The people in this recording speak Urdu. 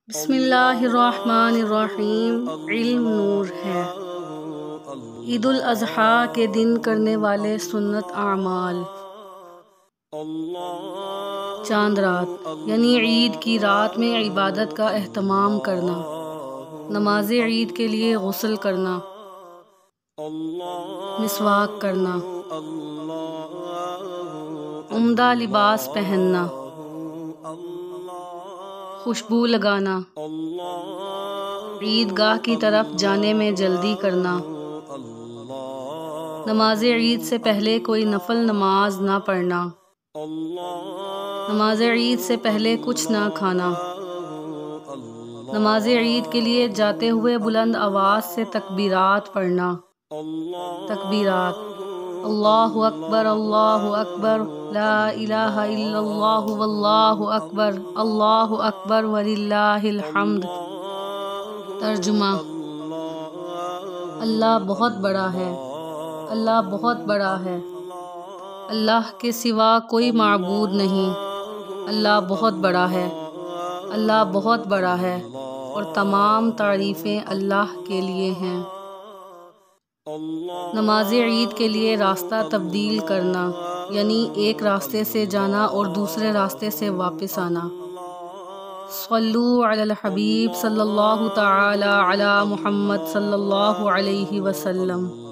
بسم اللہ الرحمن الرحیم۔ علم نور ہے۔ عید الاضحیٰ کے دن کرنے والے سنت اعمال۔ چاند رات یعنی عید کی رات میں عبادت کا اہتمام کرنا، نماز عید کے لیے غسل کرنا، مسواک کرنا، عمدہ لباس پہننا، خوشبو لگانا، عید گاہ کی طرف جانے میں جلدی کرنا، نماز عید سے پہلے کوئی نفل نماز نہ پڑھنا، نماز عید سے پہلے کچھ نہ کھانا، نماز عید کے لیے جاتے ہوئے بلند آواز سے تکبیرات پڑھنا۔ تکبیرات: اللہ اکبر، اللہ اکبر، لا الہ الا اللہ، واللہ اکبر، اللہ اکبر وللہ الحمد۔ ترجمہ: اللہ بہت بڑا ہے، اللہ بہت بڑا ہے، اللہ کے سوا کوئی معبود نہیں، اللہ بہت بڑا ہے، اللہ بہت بڑا ہے، اور تمام تعریفیں اللہ کے لیے ہیں۔ نماز عید کے لیے راستہ تبدیل کرنا یعنی ایک راستے سے جانا اور دوسرے راستے سے واپس آنا۔ صلو علی الحبیب صلی اللہ تعالی علی محمد صلی اللہ علیہ وسلم۔